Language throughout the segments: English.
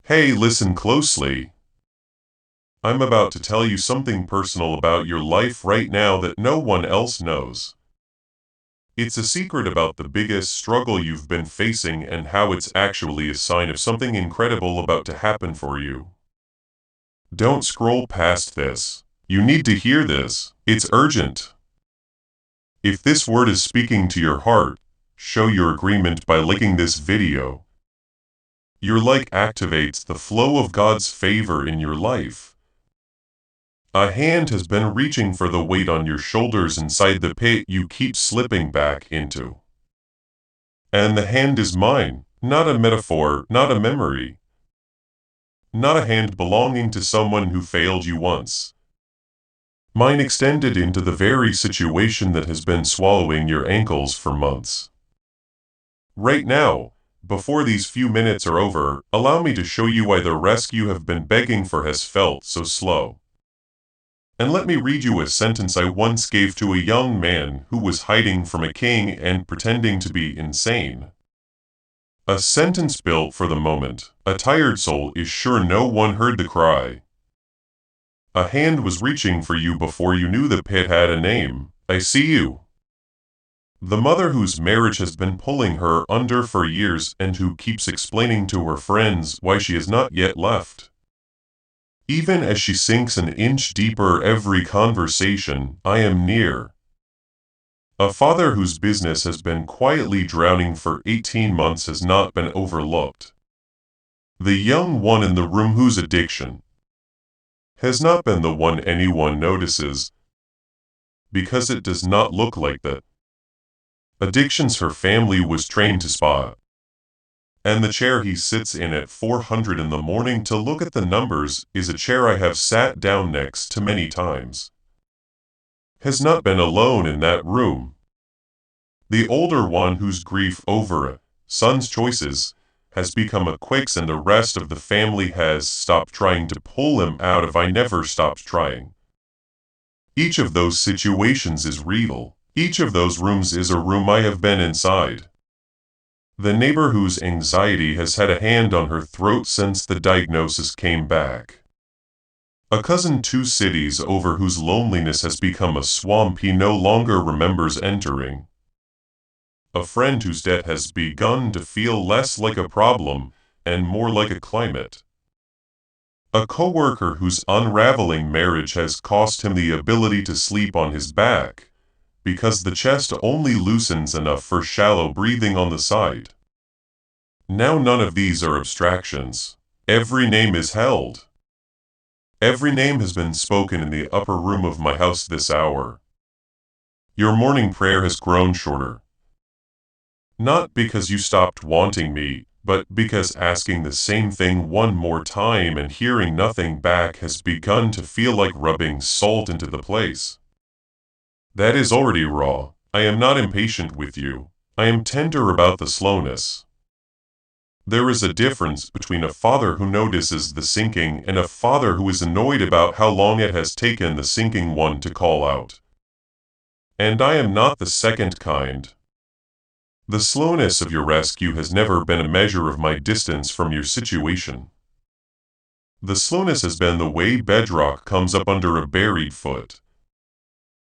Hey, listen closely. I'm about to tell you something personal about your life right now that no one else knows. It's a secret about the biggest struggle you've been facing and how it's actually a sign of something incredible about to happen for you. Don't scroll past this. You need to hear this. It's urgent. If this word is speaking to your heart, show your agreement by liking this video. Your like activates the flow of God's favor in your life. A hand has been reaching for the weight on your shoulders inside the pit you keep slipping back into. And the hand is mine, not a metaphor, not a memory. Not a hand belonging to someone who failed you once. Mine extended into the very situation that has been swallowing your ankles for months. Right now, before these few minutes are over, allow me to show you why the rescue you have been begging for has felt so slow. And let me read you a sentence I once gave to a young man who was hiding from a king and pretending to be insane. A sentence built for the moment. A tired soul is sure no one heard the cry. A hand was reaching for you before you knew the pit had a name. I see you. The mother whose marriage has been pulling her under for years and who keeps explaining to her friends why she has not yet left. Even as she sinks an inch deeper every conversation, I am near. A father whose business has been quietly drowning for 18 months has not been overlooked. The young one in the room whose addiction has not been the one anyone notices, because it does not look like that. Addictions her family was trained to spot. And the chair he sits in at 400 in the morning to look at the numbers is a chair I have sat down next to many times. Has not been alone in that room. The older one whose grief over a son's choices has become a quicks and the rest of the family has stopped trying to pull him out of I never stopped trying. Each of those situations is real. Each of those rooms is a room I have been inside. The neighbor whose anxiety has had a hand on her throat since the diagnosis came back. A cousin 2 cities over whose loneliness has become a swamp he no longer remembers entering. A friend whose debt has begun to feel less like a problem and more like a climate. A coworker whose unraveling marriage has cost him the ability to sleep on his back, because the chest only loosens enough for shallow breathing on the side. Now none of these are abstractions. Every name is held. Every name has been spoken in the upper room of my house this hour. Your morning prayer has grown shorter. Not because you stopped wanting me, but because asking the same thing one more time and hearing nothing back has begun to feel like rubbing salt into the place. That is already raw. I am not impatient with you. I am tender about the slowness. There is a difference between a father who notices the sinking and a father who is annoyed about how long it has taken the sinking one to call out. And I am not the second kind. The slowness of your rescue has never been a measure of my distance from your situation. The slowness has been the way bedrock comes up under a buried foot.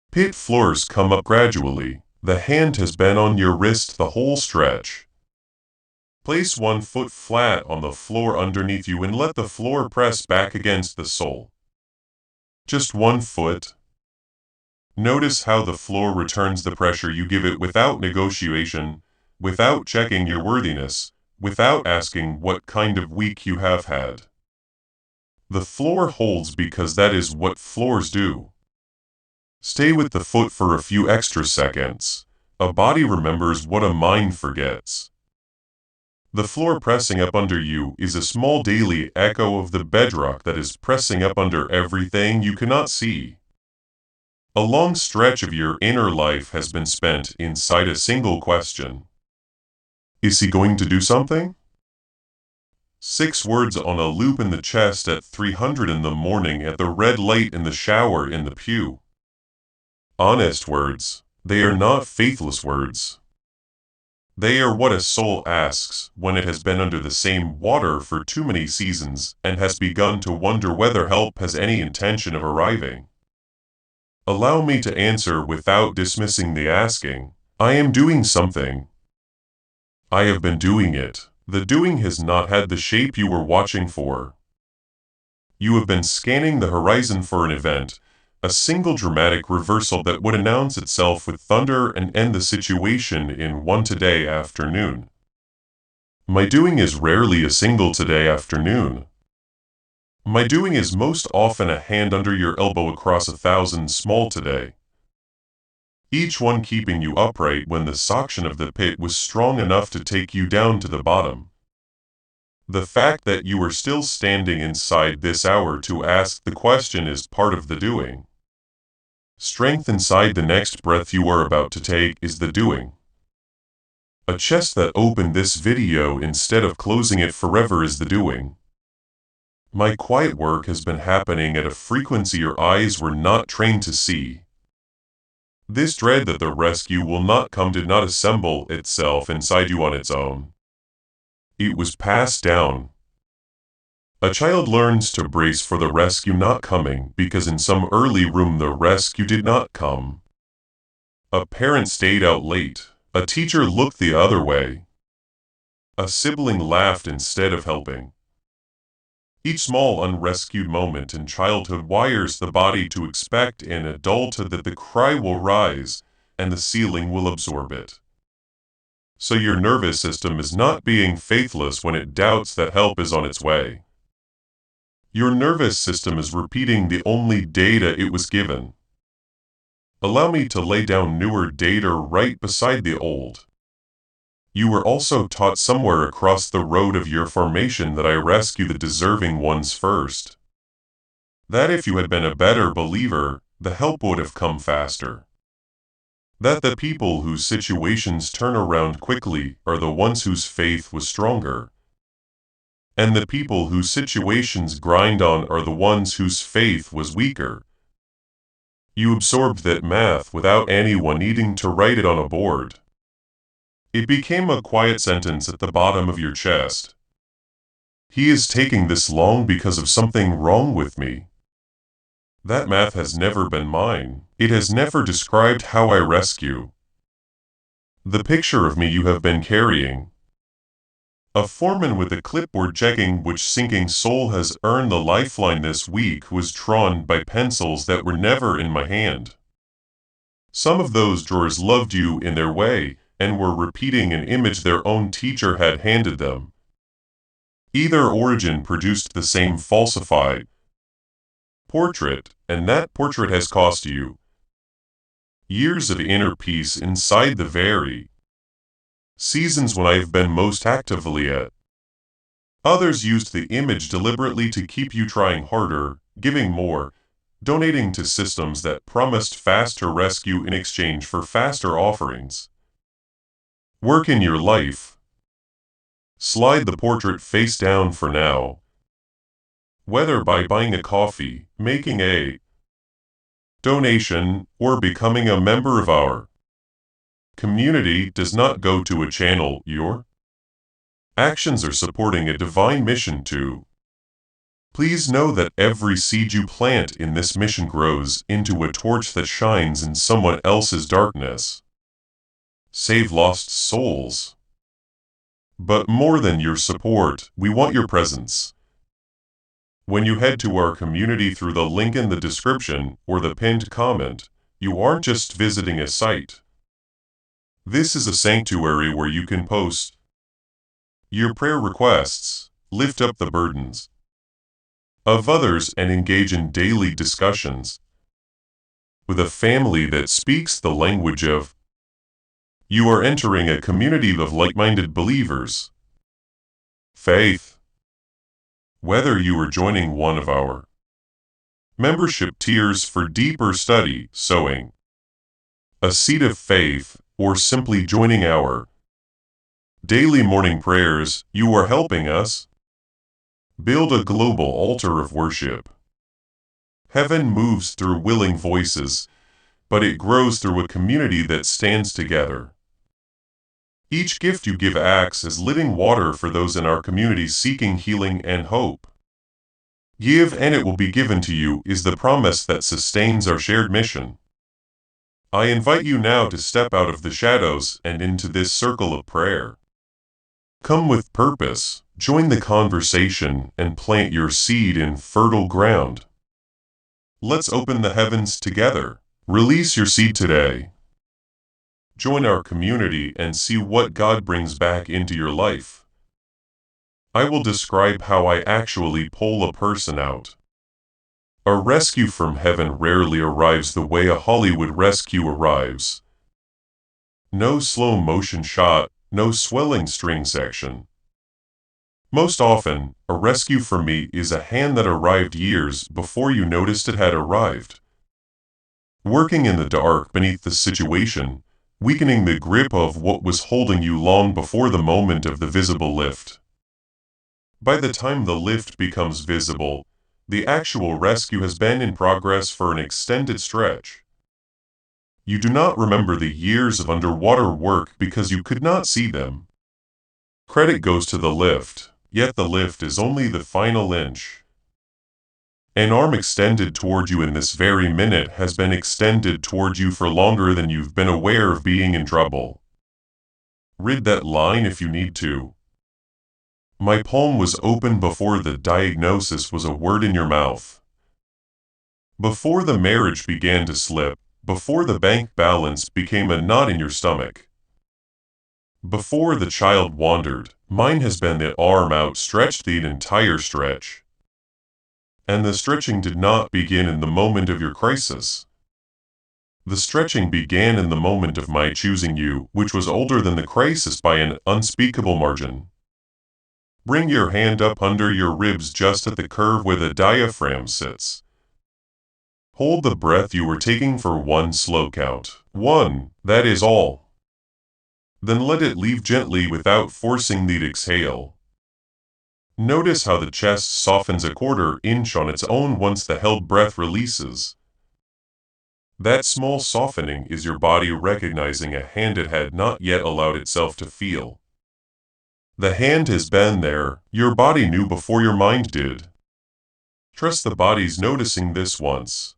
Pit floors come up gradually. The hand has been on your wrist the whole stretch. Place one foot flat on the floor underneath you and let the floor press back against the sole. Just one foot. Notice how the floor returns the pressure you give it without negotiation, without checking your worthiness, without asking what kind of week you have had. The floor holds because that is what floors do. Stay with the foot for a few extra seconds. A body remembers what a mind forgets. The floor pressing up under you is a small daily echo of the bedrock that is pressing up under everything you cannot see. A long stretch of your inner life has been spent inside a single question. Is he going to do something? 6 words on a loop in the chest at 300 in the morning at the red light in the shower in the pew. Honest words. They are not faithless words. They are what a soul asks when it has been under the same water for too many seasons and has begun to wonder whether help has any intention of arriving. Allow me to answer without dismissing the asking. I am doing something. I have been doing it. The doing has not had the shape you were watching for. You have been scanning the horizon for an event, a single dramatic reversal that would announce itself with thunder and end the situation in one today afternoon. My doing is rarely a single today afternoon. My doing is most often a hand under your elbow across 1,000 small today. Each one keeping you upright when the suction of the pit was strong enough to take you down to the bottom. The fact that you are still standing inside this hour to ask the question is part of the doing. Strength inside the next breath you are about to take is the doing. A chest that opened this video instead of closing it forever is the doing. My quiet work has been happening at a frequency your eyes were not trained to see. This dread that the rescue will not come did not assemble itself inside you on its own. It was passed down. A child learns to brace for the rescue not coming because in some early room the rescue did not come. A parent stayed out late. A teacher looked the other way. A sibling laughed instead of helping. Each small unrescued moment in childhood wires the body to expect in adulthood that the cry will rise and the ceiling will absorb it. So your nervous system is not being faithless when it doubts that help is on its way. Your nervous system is repeating the only data it was given. Allow me to lay down newer data right beside the old. You were also taught somewhere across the road of your formation that I rescue the deserving ones first. That if you had been a better believer, the help would have come faster. That the people whose situations turn around quickly are the ones whose faith was stronger. And the people whose situations grind on are the ones whose faith was weaker. You absorbed that math without anyone needing to write it on a board. It became a quiet sentence at the bottom of your chest. He is taking this long because of something wrong with me. That math has never been mine. It has never described how I rescue. The picture of me you have been carrying. A foreman with a clipboard checking which sinking soul has earned the lifeline this week was drawn by pencils that were never in my hand. Some of those drawers loved you in their way and were repeating an image their own teacher had handed them. Either origin produced the same falsified portrait, and that portrait has cost you years of inner peace inside the very seasons when I have been most actively at. Others used the image deliberately to keep you trying harder, giving more, donating to systems that promised faster rescue in exchange for faster offerings. Work in your life. Slide the portrait face down for now. Whether by buying a coffee, making a donation, or becoming a member of our community does not go to a channel. Your actions are supporting a divine mission too. Please know that every seed you plant in this mission grows into a torch that shines in someone else's darkness. Save lost souls. But more than your support, we want your presence. When you head to our community through the link in the description or the pinned comment, you aren't just visiting a site. This is a sanctuary where you can post your prayer requests, lift up the burdens of others, and engage in daily discussions with a family that speaks the language of. You are entering a community of like-minded believers. Faith. Whether you are joining one of our membership tiers for deeper study, sowing a seed of faith, or simply joining our daily morning prayers, you are helping us build a global altar of worship. Heaven moves through willing voices, but it grows through a community that stands together. Each gift you give acts as living water for those in our community seeking healing and hope. Give and it will be given to you is the promise that sustains our shared mission. I invite you now to step out of the shadows and into this circle of prayer. Come with purpose, join the conversation, and plant your seed in fertile ground. Let's open the heavens together. Release your seed today. Join our community and see what God brings back into your life. I will describe how I actually pull a person out. A rescue from heaven rarely arrives the way a Hollywood rescue arrives. No slow motion shot, no swelling string section. Most often, a rescue for me is a hand that arrived years before you noticed it had arrived. Working in the dark beneath the situation, weakening the grip of what was holding you long before the moment of the visible lift. By the time the lift becomes visible, the actual rescue has been in progress for an extended stretch. You do not remember the years of underwater work because you could not see them. Credit goes to the lift, yet the lift is only the final inch. An arm extended toward you in this very minute has been extended toward you for longer than you've been aware of being in trouble. Read that line if you need to. My palm was open before the diagnosis was a word in your mouth. Before the marriage began to slip, before the bank balance became a knot in your stomach. Before the child wandered, mine has been the arm outstretched the entire stretch. And the stretching did not begin in the moment of your crisis. The stretching began in the moment of my choosing you, which was older than the crisis by an unspeakable margin. Bring your hand up under your ribs just at the curve where the diaphragm sits. Hold the breath you were taking for one slow count. 1, that is all. Then let it leave gently without forcing the exhale. Notice how the chest softens a quarter inch on its own once the held breath releases. That small softening is your body recognizing a hand it had not yet allowed itself to feel. The hand has been there, your body knew before your mind did. Trust the body's noticing this once.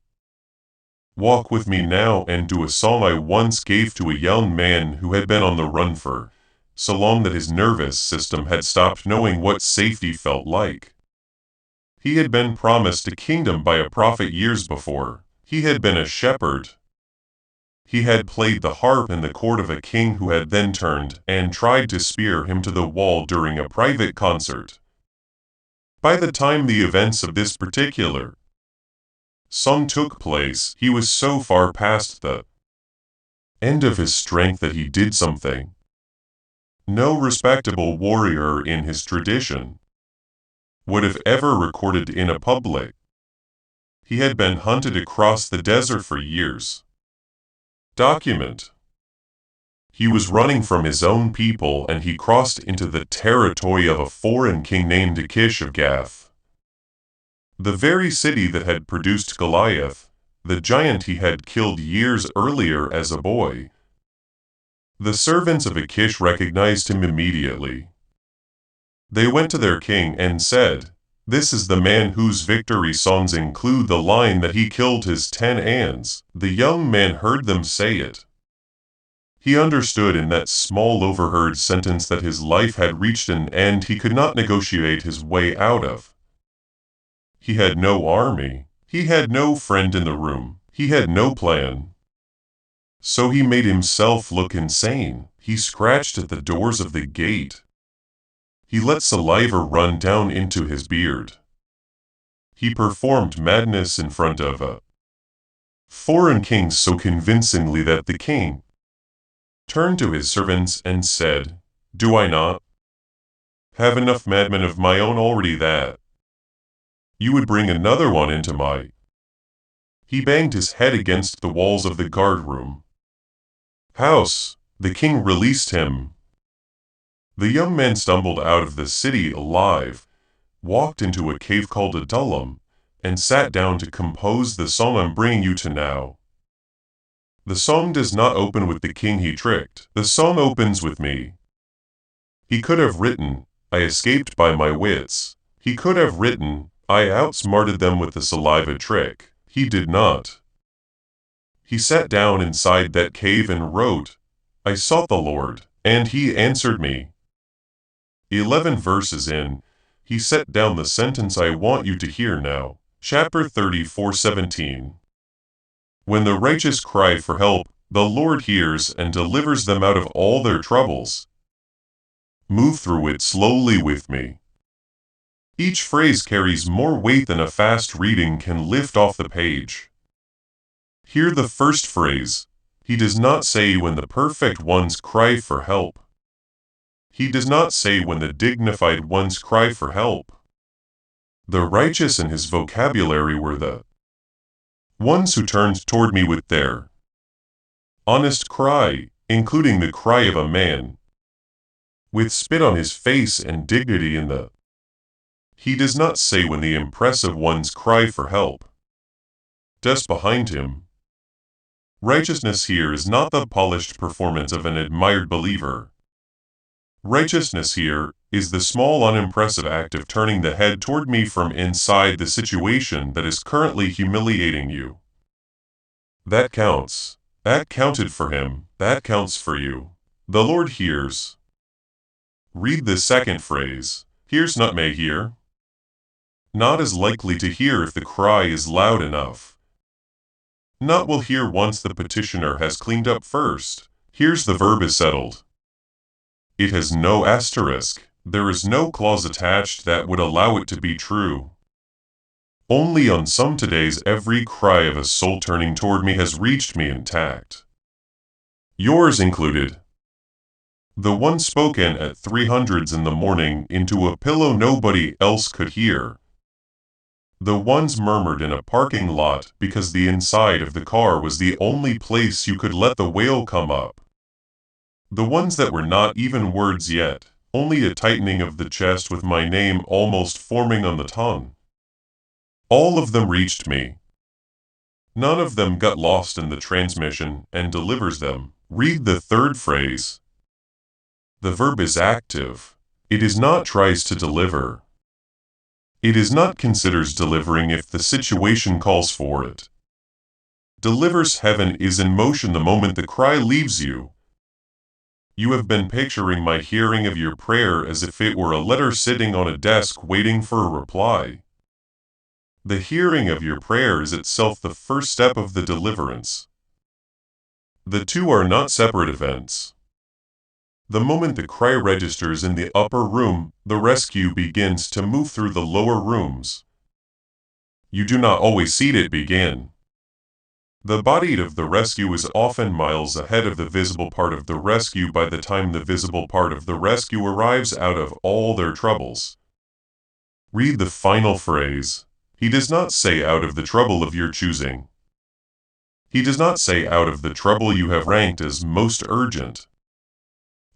Walk with me now and do a song I once gave to a young man who had been on the run for so long that his nervous system had stopped knowing what safety felt like. He had been promised a kingdom by a prophet years before. He had been a shepherd. He had played the harp in the court of a king who had then turned and tried to spear him to the wall during a private concert. By the time the events of this particular song took place, he was so far past the end of his strength that he did something no respectable warrior in his tradition would have ever recorded in a public. He had been hunted across the desert for years. Document. He was running from his own people and he crossed into the territory of a foreign king named Achish of Gath. The very city that had produced Goliath, the giant he had killed years earlier as a boy. The servants of Achish recognized him immediately. They went to their king and said, "This is the man whose victory songs include the line that he killed his 10 ants." The young man heard them say it. He understood in that small overheard sentence that his life had reached an end he could not negotiate his way out of. He had no army. He had no friend in the room. He had no plan. So he made himself look insane. He scratched at the doors of the gate. He let saliva run down into his beard. He performed madness in front of a foreign king so convincingly that the king turned to his servants and said, "Do I not have enough madmen of my own already that you would bring another one into my..." He banged his head against the walls of the guard room. House. The king released him. The young man stumbled out of the city alive, walked into a cave called Adullam, and sat down to compose the song I'm bringing you to now. The song does not open with the king he tricked. The song opens with me. He could have written, I escaped by my wits. He could have written, I outsmarted them with the saliva trick. He did not. He sat down inside that cave and wrote, I sought the Lord, and he answered me. 11 verses in, he set down the sentence I want you to hear now. Chapter 34:17. When the righteous cry for help, the Lord hears and delivers them out of all their troubles. Move through it slowly with me. Each phrase carries more weight than a fast reading can lift off the page. Hear the first phrase. He does not say when the perfect ones cry for help. He does not say when the dignified ones cry for help. The righteous in his vocabulary were the ones who turned toward me with their honest cry, including the cry of a man, with spit on his face and dignity in the. He does not say when the impressive ones cry for help. Just behind him. Righteousness here is not the polished performance of an admired believer. Righteousness here is the small unimpressive act of turning the head toward me from inside the situation that is currently humiliating you. That counts. That counted for him. That counts for you. The Lord hears. Read the second phrase. Hears not may hear. Not as likely to hear if the cry is loud enough. Not will hear once the petitioner has cleaned up first. Here's the verb is settled. It has no asterisk. There is no clause attached that would allow it to be true. Only on some todays every cry of a soul turning toward me has reached me intact. Yours included. The one spoken at 300s in the morning into a pillow nobody else could hear. The ones murmured in a parking lot because the inside of the car was the only place you could let the whale come up. The ones that were not even words yet, only a tightening of the chest with my name almost forming on the tongue. All of them reached me. None of them got lost in the transmission and delivers them. Read the third phrase. The verb is active. It is not tries to deliver. It is not considers delivering if the situation calls for it. Delivers heaven is in motion the moment the cry leaves you. You have been picturing my hearing of your prayer as if it were a letter sitting on a desk waiting for a reply. The hearing of your prayer is itself the first step of the deliverance. The two are not separate events. The moment the cry registers in the upper room, the rescue begins to move through the lower rooms. You do not always see it begin. The body of the rescue is often miles ahead of the visible part of the rescue by the time the visible part of the rescue arrives out of all their troubles. Read the final phrase. He does not say out of the trouble of your choosing. He does not say out of the trouble you have ranked as most urgent.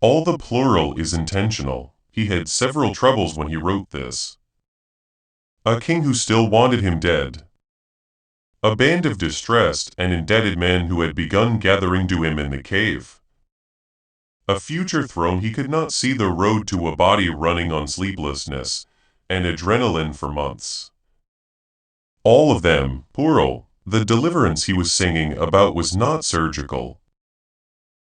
All the plural is intentional. He had several troubles when he wrote this. A king who still wanted him dead. A band of distressed and indebted men who had begun gathering to him in the cave. A future throne he could not see the road to a body running on sleeplessness and adrenaline for months. All of them, plural. The deliverance he was singing about was not surgical.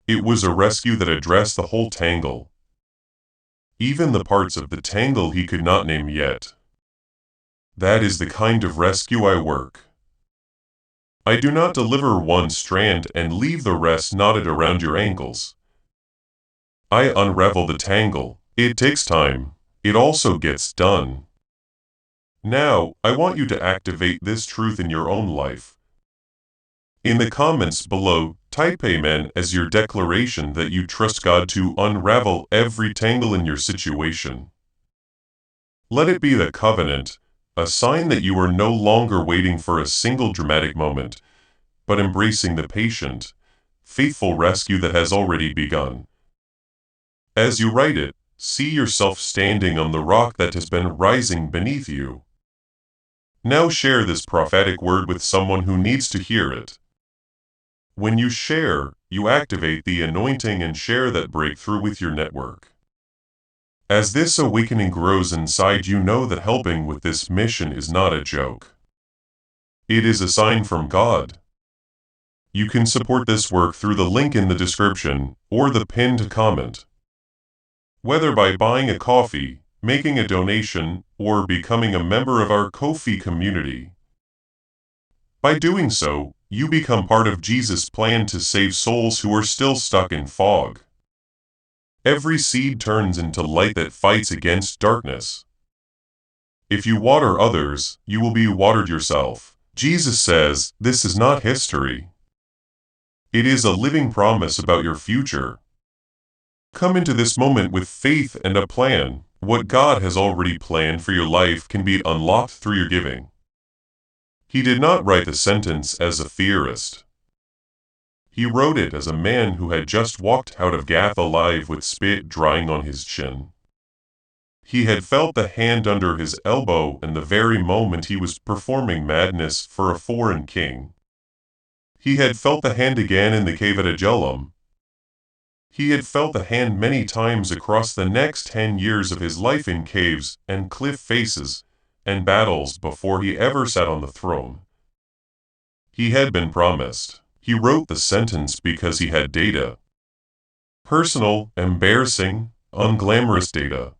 It was a rescue that addressed the whole tangle. Even the parts of the tangle he could not name yet. That is the kind of rescue I work. I do not deliver one strand and leave the rest knotted around your ankles. I unravel the tangle. It takes time. It also gets done. Now, I want you to activate this truth in your own life. In the comments below, type Amen as your declaration that you trust God to unravel every tangle in your situation. Let it be the covenant, a sign that you are no longer waiting for a single dramatic moment, but embracing the patient, faithful rescue that has already begun. As you write it, see yourself standing on the rock that has been rising beneath you. Now share this prophetic word with someone who needs to hear it. When you share, you activate the anointing and share that breakthrough with your network. As this awakening grows inside you, know that helping with this mission is not a joke. It is a sign from God. You can support this work through the link in the description or the pinned comment. Whether by buying a coffee, making a donation, or becoming a member of our Ko-fi community. By doing so, you become part of Jesus' plan to save souls who are still stuck in fog. Every seed turns into light that fights against darkness. If you water others, you will be watered yourself. Jesus says, this is not history. It is a living promise about your future. Come into this moment with faith and a plan. What God has already planned for your life can be unlocked through your giving. He did not write the sentence as a theorist. He wrote it as a man who had just walked out of Gath alive with spit drying on his chin. He had felt the hand under his elbow in the very moment he was performing madness for a foreign king. He had felt the hand again in the cave at Adullam. He had felt the hand many times across the next 10 years of his life in caves and cliff faces and battles before he ever sat on the throne. He had been promised. He wrote the sentence because he had data. Personal, embarrassing, unglamorous data.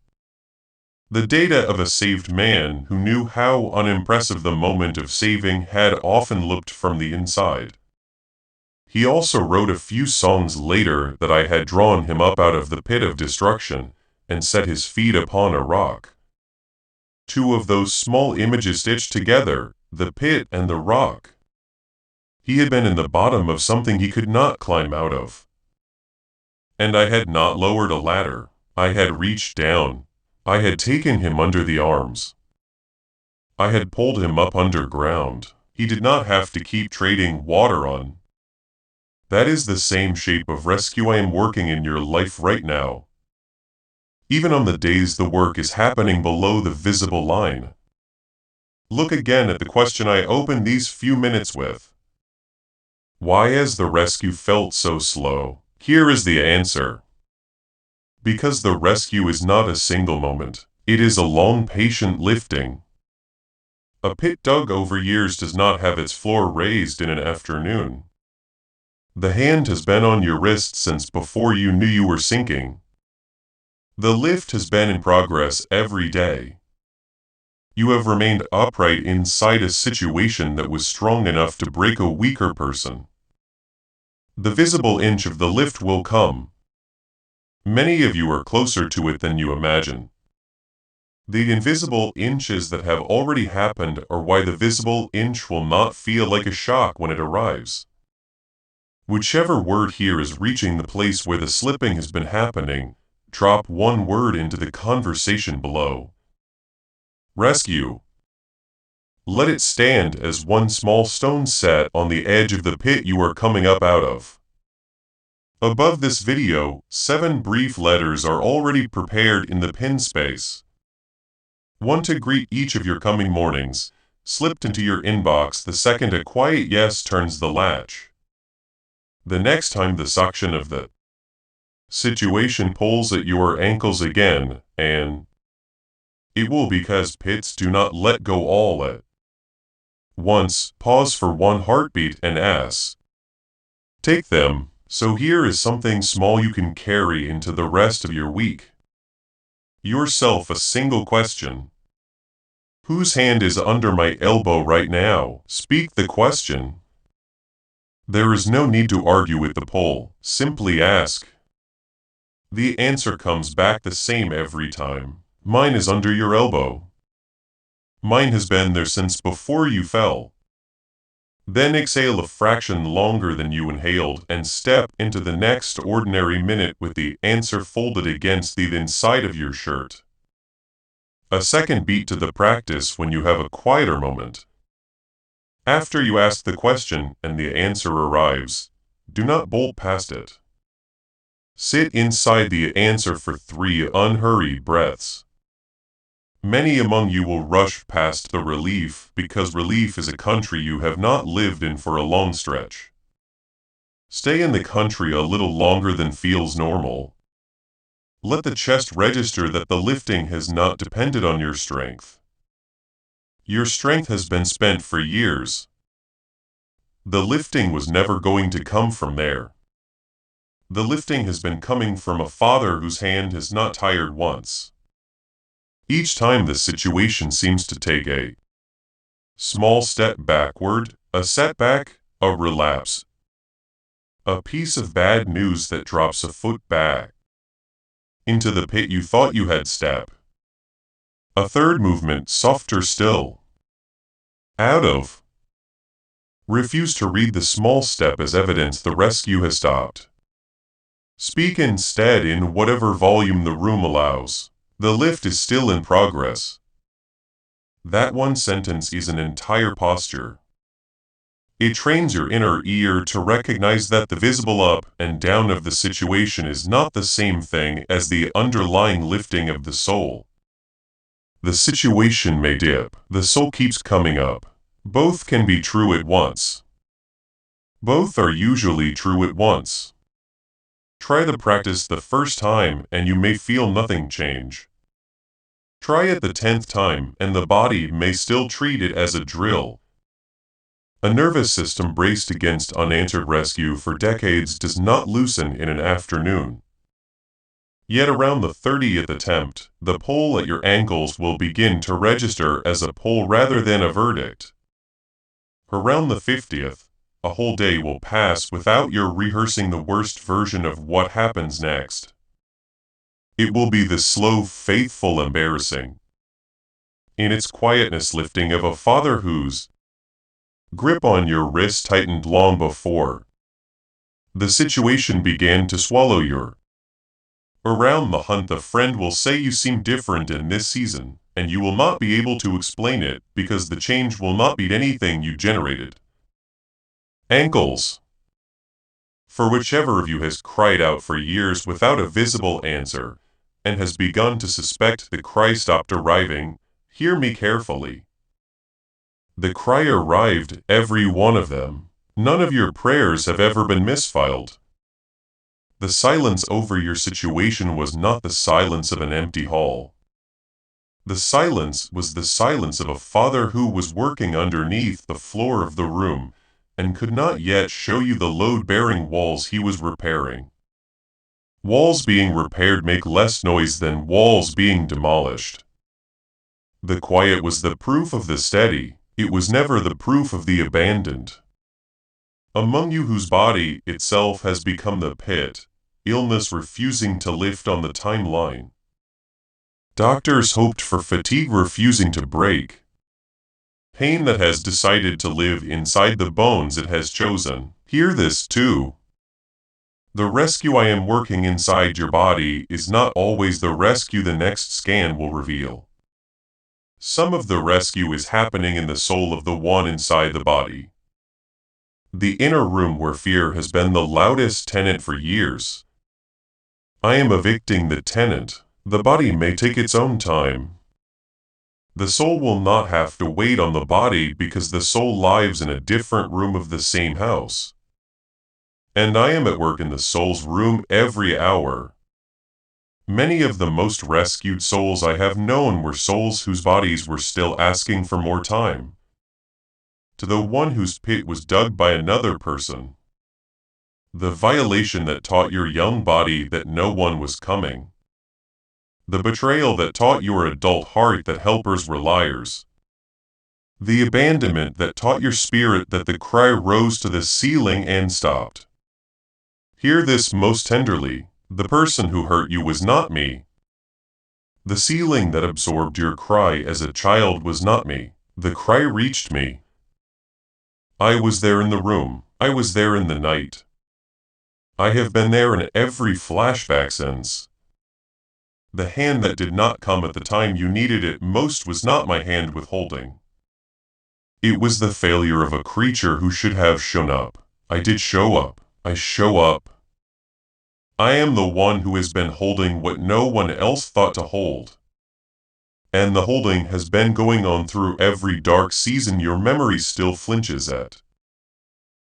The data of a saved man who knew how unimpressive the moment of saving had often looked from the inside. He also wrote a few songs later that I had drawn him up out of the pit of destruction and set his feet upon a rock. Two of those small images stitched together, the pit and the rock. He had been in the bottom of something he could not climb out of. And I had not lowered a ladder. I had reached down. I had taken him under the arms. I had pulled him up underground. He did not have to keep trading water on. That is the same shape of rescue I am working in your life right now. Even on the days the work is happening below the visible line. Look again at the question I opened these few minutes with. Why has the rescue felt so slow? Here is the answer. Because the rescue is not a single moment. It is a long, patient lifting. A pit dug over years does not have its floor raised in an afternoon. The hand has been on your wrist since before you knew you were sinking. The lift has been in progress every day. You have remained upright inside a situation that was strong enough to break a weaker person. The visible inch of the lift will come. Many of you are closer to it than you imagine. The invisible inches that have already happened are why the visible inch will not feel like a shock when it arrives. Whichever word here is reaching the place where the slipping has been happening, drop one word into the conversation below. Rescue. Let it stand as one small stone set on the edge of the pit you are coming up out of. Above this video, 7 brief letters are already prepared in the pin space. One to greet each of your coming mornings, slipped into your inbox the second a quiet yes turns the latch. The next time the suction of the situation pulls at your ankles again, and it will, because pits do not let go all at once. Pause for one heartbeat and ask. Take them. So here is something small you can carry into the rest of your week. Yourself a single question. Whose hand is under my elbow right now? Speak the question. There is no need to argue with the poll, simply ask. The answer comes back the same every time. Mine is under your elbow. Mine has been there since before you fell. Then exhale a fraction longer than you inhaled and step into the next ordinary minute with the answer folded against the inside of your shirt. A second beat to the practice when you have a quieter moment. After you ask the question and the answer arrives, do not bolt past it. Sit inside the answer for 3 unhurried breaths. Many among you will rush past the relief because relief is a country you have not lived in for a long stretch. Stay in the country a little longer than feels normal. Let the chest register that the lifting has not depended on your strength. Your strength has been spent for years. The lifting was never going to come from there. The lifting has been coming from a father whose hand has not tired once. Each time the situation seems to take a small step backward, a setback, a relapse, a piece of bad news that drops a foot back into the pit you thought you had stepped. A third movement, softer still. Out of. Refuse to read the small step as evidence the rescue has stopped. Speak instead in whatever volume the room allows. The lift is still in progress. That one sentence is an entire posture. It trains your inner ear to recognize that the visible up and down of the situation is not the same thing as the underlying lifting of the soul. The situation may dip, the soul keeps coming up. Both can be true at once. Both are usually true at once. Try the practice the first time and you may feel nothing change. Try it the 10th time and the body may still treat it as a drill. A nervous system braced against unanswered rescue for decades does not loosen in an afternoon. Yet around the 30th attempt, the pull at your ankles will begin to register as a pull rather than a verdict. Around the 50th, a whole day will pass without your rehearsing the worst version of what happens next. It will be the slow, faithful embarrassing, in its quietness lifting of a father whose grip on your wrist tightened long before the situation began to swallow your. Around the hunt, a friend will say you seem different in this season, and you will not be able to explain it because the change will not beat anything you generated. Ankles. For whichever of you has cried out for years without a visible answer, and has begun to suspect the cry stopped arriving, hear me carefully. The cry arrived, every one of them. None of your prayers have ever been misfiled. The silence over your situation was not the silence of an empty hall. The silence was the silence of a father who was working underneath the floor of the room, and could not yet show you the load-bearing walls he was repairing. Walls being repaired make less noise than walls being demolished. The quiet was the proof of the steady. It was never the proof of the abandoned. Among you whose body itself has become the pit, illness refusing to lift on the timeline. Doctors hoped for fatigue refusing to break. Pain that has decided to live inside the bones it has chosen. Hear this too. The rescue I am working inside your body is not always the rescue the next scan will reveal. Some of the rescue is happening in the soul of the one inside the body. The inner room where fear has been the loudest tenant for years. I am evicting the tenant. The body may take its own time. The soul will not have to wait on the body because the soul lives in a different room of the same house. And I am at work in the soul's room every hour. Many of the most rescued souls I have known were souls whose bodies were still asking for more time. To the one whose pit was dug by another person. The violation that taught your young body that no one was coming. The betrayal that taught your adult heart that helpers were liars. The abandonment that taught your spirit that the cry rose to the ceiling and stopped. Hear this most tenderly. The person who hurt you was not me. The ceiling that absorbed your cry as a child was not me. The cry reached me. I was there in the room. I was there in the night. I have been there in every flashback since. The hand that did not come at the time you needed it most was not my hand withholding. It was the failure of a creature who should have shown up. I did show up. I show up. I am the one who has been holding what no one else thought to hold. And the holding has been going on through every dark season your memory still flinches at.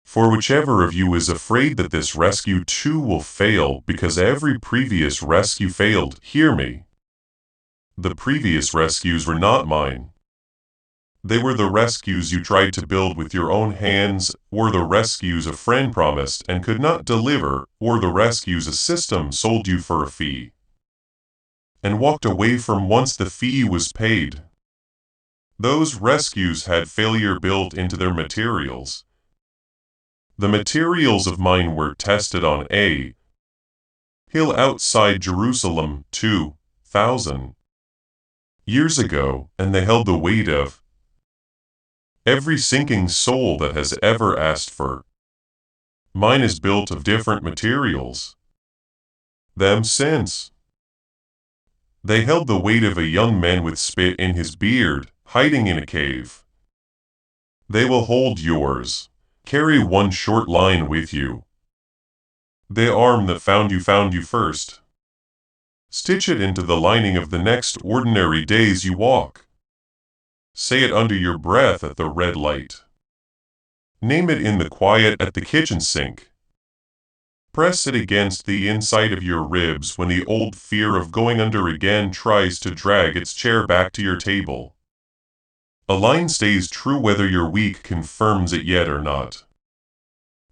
For whichever of you is afraid that this rescue too will fail because every previous rescue failed, hear me. The previous rescues were not mine. They were the rescues you tried to build with your own hands, or the rescues a friend promised and could not deliver, or the rescues a system sold you for a fee and walked away from once the fee was paid. Those rescues had failure built into their materials. The materials of mine were tested on a hill outside Jerusalem 2,000 years ago, and they held the weight of every sinking soul that has ever asked for. Mine is built of different materials. Them since. They held the weight of a young man with spit in his beard, hiding in a cave. They will hold yours. Carry one short line with you. The arm that found you first. Stitch it into the lining of the next ordinary days you walk. Say it under your breath at the red light. Name it in the quiet at the kitchen sink. Press it against the inside of your ribs when the old fear of going under again tries to drag its chair back to your table. A line stays true whether your week confirms it yet or not.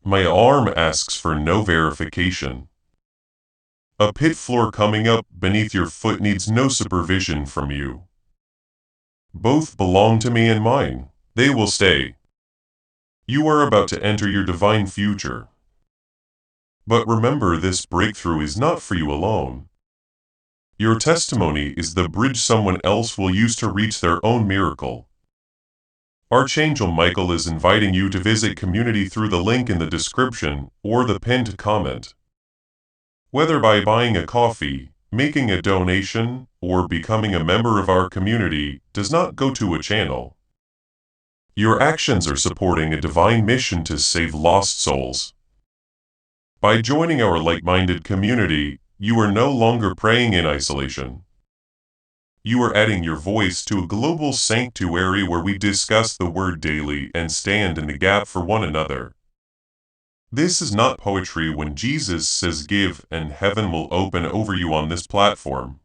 My arm asks for no verification. A pit floor coming up beneath your foot needs no supervision from you. Both belong to me and mine. They will stay. You are about to enter your divine future. But remember, this breakthrough is not for you alone. Your testimony is the bridge someone else will use to reach their own miracle. Archangel Michael is inviting you to visit community through the link in the description or the pinned comment. Whether by buying a coffee, making a donation, or becoming a member of our community does not go to a channel. Your actions are supporting a divine mission to save lost souls. By joining our like-minded community, you are no longer praying in isolation. You are adding your voice to a global sanctuary where we discuss the word daily and stand in the gap for one another. This is not poetry when Jesus says give and heaven will open over you on this platform.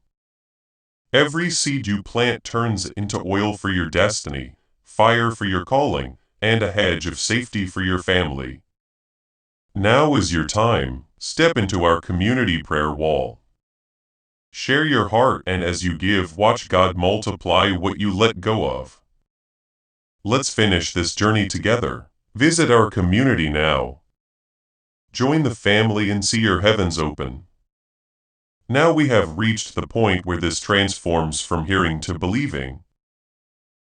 Every seed you plant turns into oil for your destiny, fire for your calling, and a hedge of safety for your family. Now is your time. Step into our community prayer wall. Share your heart, and as you give, watch God multiply what you let go of. Let's finish this journey together. Visit our community now. Join the family and see your heavens open. Now we have reached the point where this transforms from hearing to believing.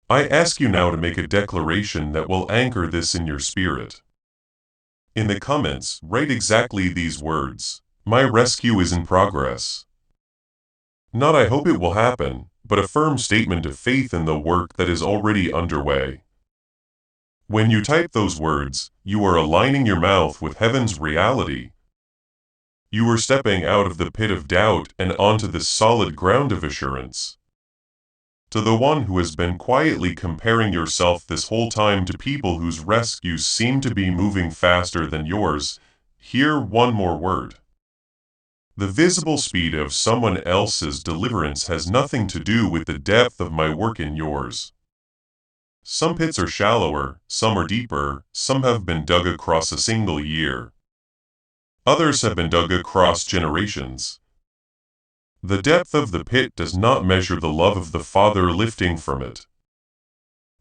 I ask you now to make a declaration that will anchor this in your spirit. In the comments, write exactly these words: my rescue is in progress. Not I hope it will happen, but a firm statement of faith in the work that is already underway. When you type those words, you are aligning your mouth with heaven's reality. You are stepping out of the pit of doubt and onto the solid ground of assurance. To the one who has been quietly comparing yourself this whole time to people whose rescues seem to be moving faster than yours, hear one more word. The visible speed of someone else's deliverance has nothing to do with the depth of my work in yours. Some pits are shallower, some are deeper, some have been dug across a single year. Others have been dug across generations. The depth of the pit does not measure the love of the Father lifting from it.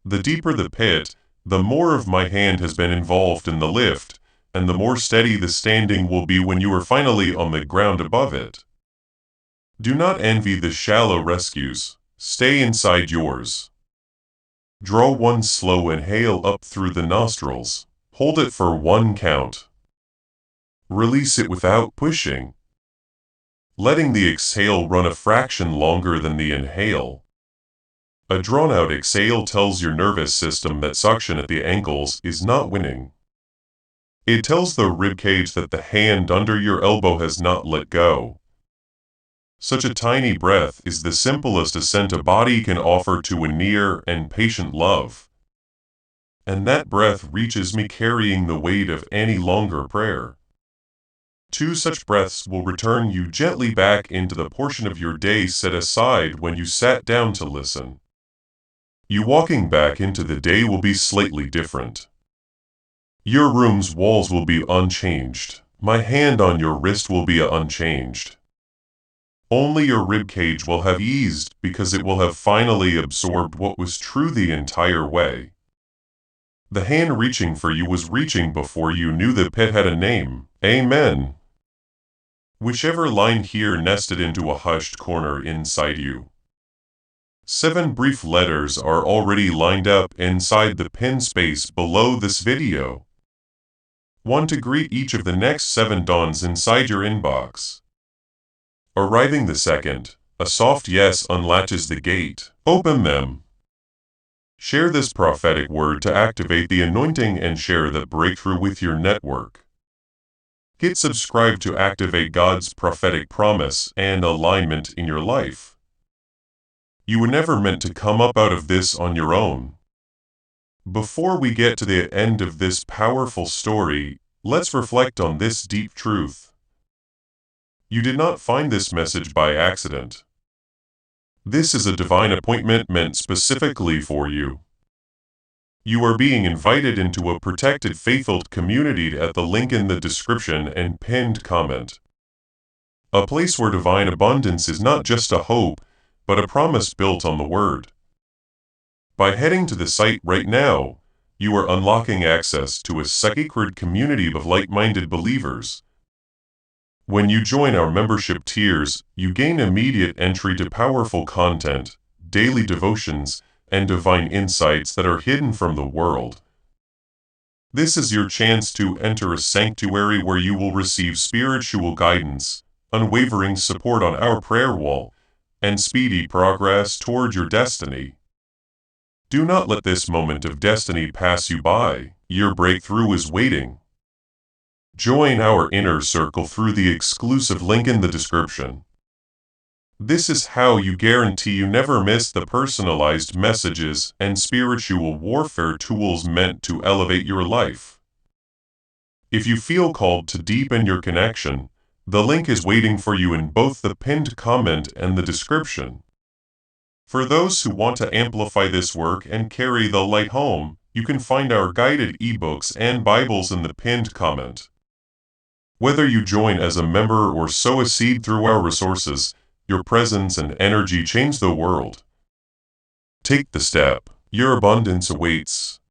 The deeper the pit, the more of my hand has been involved in the lift, and the more steady the standing will be when you are finally on the ground above it. Do not envy the shallow rescues. Stay inside yours. Draw one slow inhale up through the nostrils. Hold it for one count. Release it without pushing, letting the exhale run a fraction longer than the inhale. A drawn-out exhale tells your nervous system that suction at the ankles is not winning. It tells the ribcage that the hand under your elbow has not let go. Such a tiny breath is the simplest ascent a body can offer to a near and patient love. and that breath reaches me carrying the weight of any longer prayer. 2 such breaths will return you gently back into the portion of your day set aside when you sat down to listen. You walking back into the day will be slightly different. Your room's walls will be unchanged. My hand on your wrist will be unchanged. Only your ribcage will have eased because it will have finally absorbed what was true the entire way. The hand reaching for you was reaching before you knew the pit had a name. Amen. Whichever line here nested into a hushed corner inside you. 7 brief letters are already lined up inside the pin space below this video. 1 to greet each of the next 7 dawns inside your inbox. Arriving the second, a soft yes unlatches the gate. Open them. Share this prophetic word to activate the anointing and share the breakthrough with your network. Get subscribed to activate God's prophetic promise and alignment in your life. You were never meant to come up out of this on your own. Before we get to the end of this powerful story, let's reflect on this deep truth. You did not find this message by accident. This is a divine appointment meant specifically for you. You are being invited into a protected faith-filled community at the link in the description and pinned comment. A place where divine abundance is not just a hope, but a promise built on the Word. By heading to the site right now, you are unlocking access to a sacred community of like-minded believers. When you join our membership tiers, you gain immediate entry to powerful content, daily devotions, and divine insights that are hidden from the world. This is your chance to enter a sanctuary where you will receive spiritual guidance, unwavering support on our prayer wall, and speedy progress toward your destiny. Do not let this moment of destiny pass you by. Your breakthrough is waiting. Join our inner circle through the exclusive link in the description. This is how you guarantee you never miss the personalized messages and spiritual warfare tools meant to elevate your life. If you feel called to deepen your connection, the link is waiting for you in both the pinned comment and the description. For those who want to amplify this work and carry the light home, you can find our guided ebooks and Bibles in the pinned comment. Whether you join as a member or sow a seed through our resources, your presence and energy change the world. Take the step. Your abundance awaits.